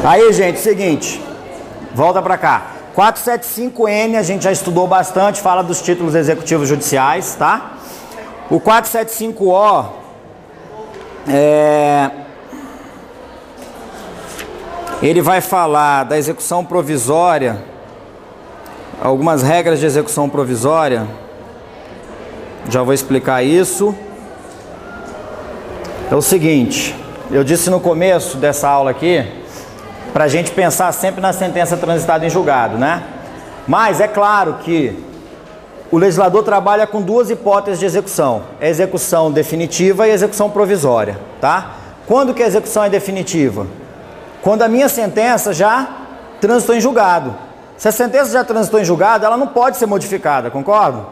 Aí, gente, seguinte, volta pra cá. 475N a gente já estudou bastante, fala dos títulos executivos judiciais, tá? O 475O ele vai falar da execução provisória, algumas regras de execução provisória. Já vou explicar isso. É o seguinte, eu disse no começo dessa aula aqui, para a gente pensar sempre na sentença transitada em julgado, né? Mas é claro que o legislador trabalha com duas hipóteses de execução: a execução definitiva e a execução provisória, tá? Quando que a execução é definitiva? Quando a minha sentença já transitou em julgado. Se a sentença já transitou em julgado, ela não pode ser modificada, concorda?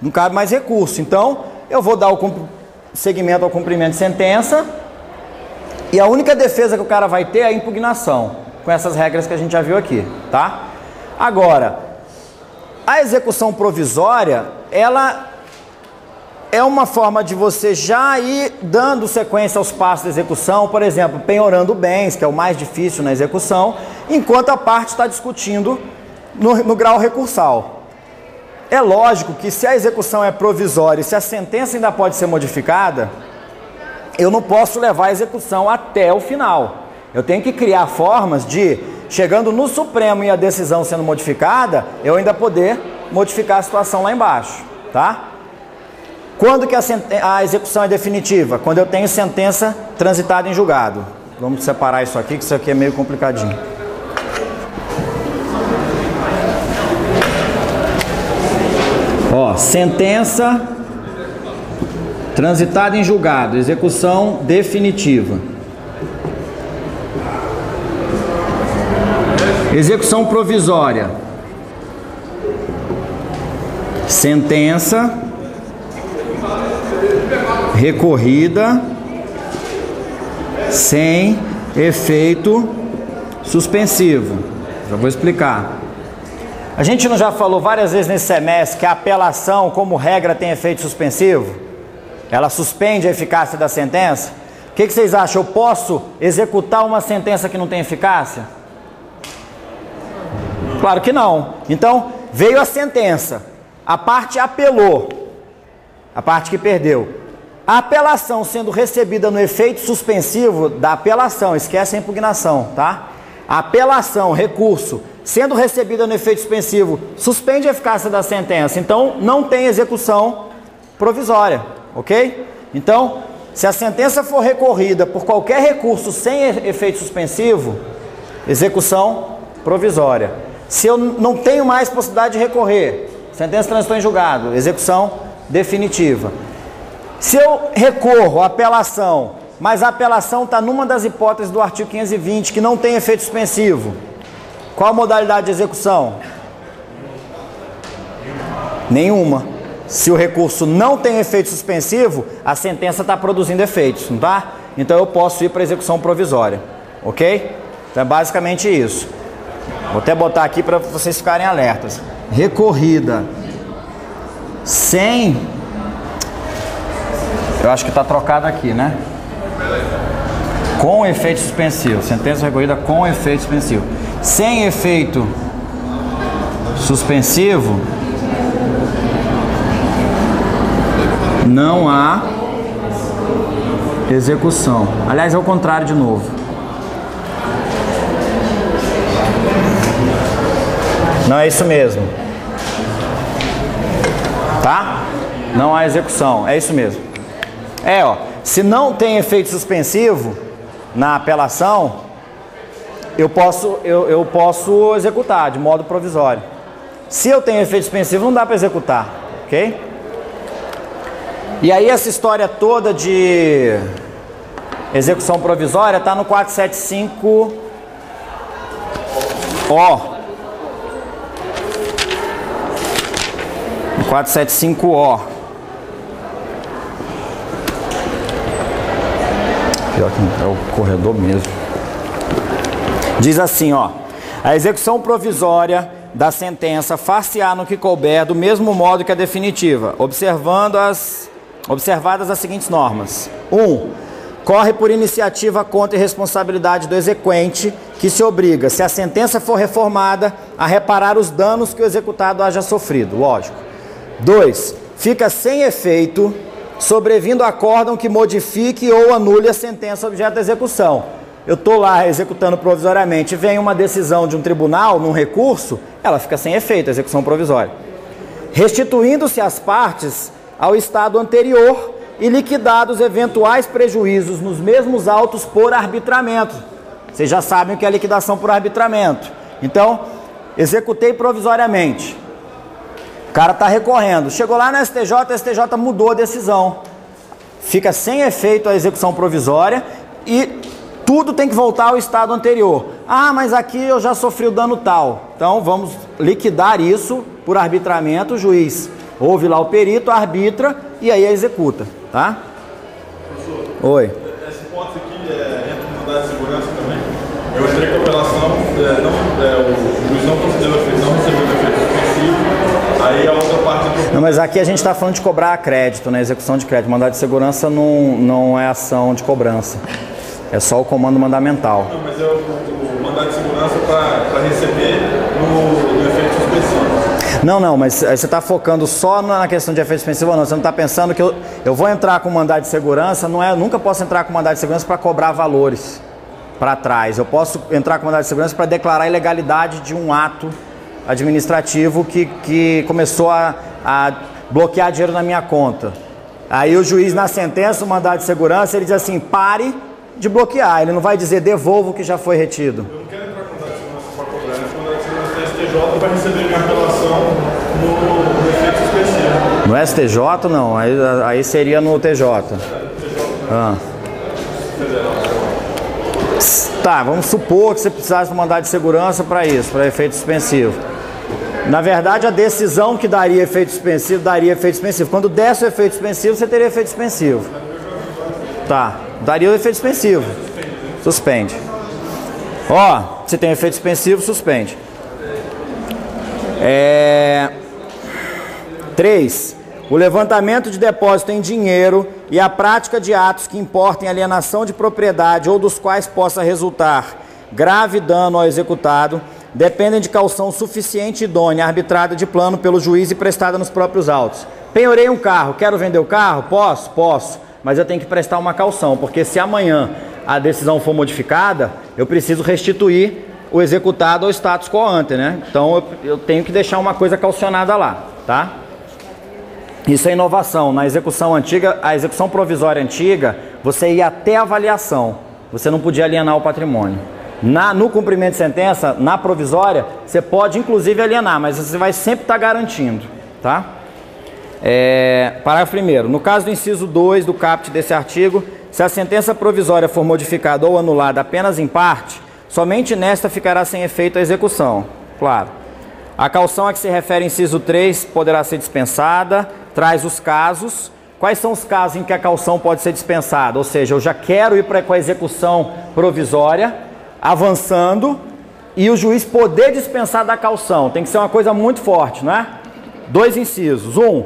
Não cabe mais recurso. Então, eu vou dar o seguimento ao cumprimento de sentença e a única defesa que o cara vai ter é a impugnação, com essas regras que a gente já viu aqui, tá? Agora, a execução provisória, ela é uma forma de você já ir dando sequência aos passos da execução, por exemplo, penhorando bens, que é o mais difícil na execução, enquanto a parte está discutindo no grau recursal. É lógico que se a execução é provisória e se a sentença ainda pode ser modificada, eu não posso levar a execução até o final. Eu tenho que criar formas de, chegando no Supremo e a decisão sendo modificada, eu ainda poder modificar a situação lá embaixo, tá? Quando que a execução é definitiva? Quando eu tenho sentença transitada em julgado. Vamos separar isso aqui, que isso aqui é meio complicadinho. Ó, sentença transitada em julgado, execução definitiva. Execução provisória. Sentença recorrida sem efeito suspensivo. Já vou explicar. A gente não já falou várias vezes nesse semestre que a apelação, como regra, tem efeito suspensivo? Ela suspende a eficácia da sentença? O que vocês acham? Eu posso executar uma sentença que não tem eficácia? Claro que não. Então, veio a sentença, a parte apelou, a parte que perdeu. A apelação sendo recebida no efeito suspensivo da apelação, esquece a impugnação, tá? A apelação, recurso, sendo recebida no efeito suspensivo, suspende a eficácia da sentença. Então, não tem execução provisória, ok? Então, se a sentença for recorrida por qualquer recurso sem efeito suspensivo, execução provisória. Se eu não tenho mais possibilidade de recorrer, sentença transitou em julgado, execução definitiva. Se eu recorro à apelação, mas a apelação está numa das hipóteses do artigo 520 que não tem efeito suspensivo, qual a modalidade de execução? Nenhuma. Se o recurso não tem efeito suspensivo, a sentença está produzindo efeitos, não tá? Então eu posso ir para a execução provisória, ok? Então é basicamente isso. Vou até botar aqui para vocês ficarem alertas. Recorrida sem... Eu acho que está trocado aqui, né? Com efeito suspensivo. Sentença recorrida com efeito suspensivo. Sem efeito suspensivo, não há execução. Aliás, é o contrário de novo. Não é isso mesmo. Tá? Não há execução. É isso mesmo. Se não tem efeito suspensivo na apelação, eu posso executar de modo provisório. Se eu tenho efeito suspensivo, não dá para executar, ok? E aí essa história toda de execução provisória está no 475O. No 475O. Pior que é o corredor mesmo. Diz assim, ó: a execução provisória da sentença far-se-á no que couber do mesmo modo que a definitiva, observadas as seguintes normas. 1. corre por iniciativa, conta e responsabilidade do exequente, que se obriga, se a sentença for reformada, a reparar os danos que o executado haja sofrido, lógico. 2. Fica sem efeito, sobrevindo acórdão que modifique ou anule a sentença objeto da execução. Eu estou lá executando provisoriamente, vem uma decisão de um tribunal, num recurso, ela fica sem efeito, a execução provisória. Restituindo-se as partes ao estado anterior e liquidados eventuais prejuízos nos mesmos autos por arbitramento. Vocês já sabem o que é liquidação por arbitramento. Então, executei provisoriamente. O cara está recorrendo. Chegou lá na STJ, a STJ mudou a decisão. Fica sem efeito a execução provisória e tudo tem que voltar ao estado anterior. Ah, mas aqui eu já sofri o dano tal. Então, vamos liquidar isso por arbitramento. O juiz ouve lá o perito, arbitra e aí executa, tá? Professor, oi. Essa hipótese aqui entra no mandado de segurança também. Eu entrei com a apelação, o juiz não considerou efeito, não recebeu efeito suspensivo. Aí a outra parte... Não, mas aqui a gente está falando de cobrar crédito, né? Execução de crédito. Mandado de segurança não é ação de cobrança. É só o comando mandamental. Não, mas é o mandado de segurança para receber no efeito suspensivo. Não, mas você está focando só na questão de efeito suspensivo ou não? Você não está pensando que eu vou entrar com mandado de segurança, eu nunca posso entrar com mandado de segurança para cobrar valores para trás. Eu posso entrar com mandado de segurança para declarar a ilegalidade de um ato administrativo que começou a bloquear dinheiro na minha conta. Aí o juiz na sentença, o mandado de segurança, ele diz assim, pare de bloquear. Ele não vai dizer devolva o que já foi retido. Eu não quero entrar com mandado de segurança para cobrar, mas o mandado de segurança da STJ vai receber minha apelação no efeito suspensivo. No STJ não, aí seria no TJ. Ah. Tá, vamos supor que você precisasse de mandado de segurança para isso, para efeito suspensivo. Na verdade, a decisão que daria efeito suspensivo, daria efeito suspensivo. Quando desse o efeito suspensivo, você teria efeito suspensivo. Tá, daria o efeito suspensivo. Suspende. Ó, se tem efeito suspensivo, suspende. 3. O levantamento de depósito em dinheiro e a prática de atos que importem alienação de propriedade ou dos quais possa resultar grave dano ao executado dependem de caução suficiente e idônea, arbitrada de plano pelo juiz e prestada nos próprios autos. Penhorei um carro, quero vender o carro? Posso? Posso, mas eu tenho que prestar uma caução, porque se amanhã a decisão for modificada, eu preciso restituir o executado ao status quo ante, né? Então eu tenho que deixar uma coisa caucionada lá, tá? Isso é inovação. Na execução antiga, a execução provisória antiga, você ia até a avaliação, você não podia alienar o patrimônio. No cumprimento de sentença, na provisória, você pode inclusive alienar, mas você vai sempre estar garantindo, tá? Parágrafo 1º. No caso do inciso 2 do caput desse artigo, se a sentença provisória for modificada ou anulada apenas em parte, somente nesta ficará sem efeito a execução. Claro. A caução a que se refere inciso 3 poderá ser dispensada, traz os casos. Quais são os casos em que a caução pode ser dispensada? Ou seja, eu já quero ir com a execução provisória, avançando, e o juiz poder dispensar da caução. Tem que ser uma coisa muito forte, não é? 2 incisos. 1.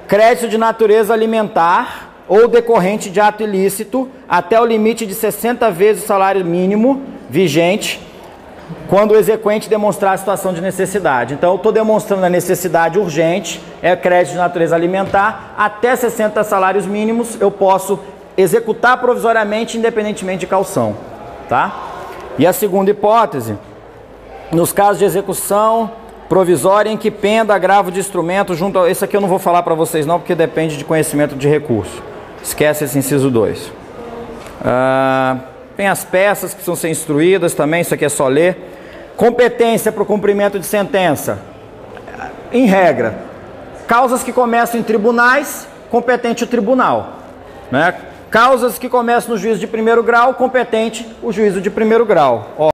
Crédito de natureza alimentar ou decorrente de ato ilícito até o limite de 60 vezes o salário mínimo vigente, quando o exequente demonstrar a situação de necessidade. Então, eu estou demonstrando a necessidade urgente, é crédito de natureza alimentar, até 60 salários mínimos eu posso executar provisoriamente, independentemente de caução, tá? E a segunda hipótese, nos casos de execução provisória em que penda agravo de instrumento junto a... Esse aqui eu não vou falar para vocês não, porque depende de conhecimento de recurso. Esquece esse inciso 2. Tem as peças que precisam ser instruídas também, isso aqui é só ler. Competência para o cumprimento de sentença. Em regra, causas que começam em tribunais, competente o tribunal, né? Causas que começam no juízo de primeiro grau, competente o juízo de primeiro grau. Ó.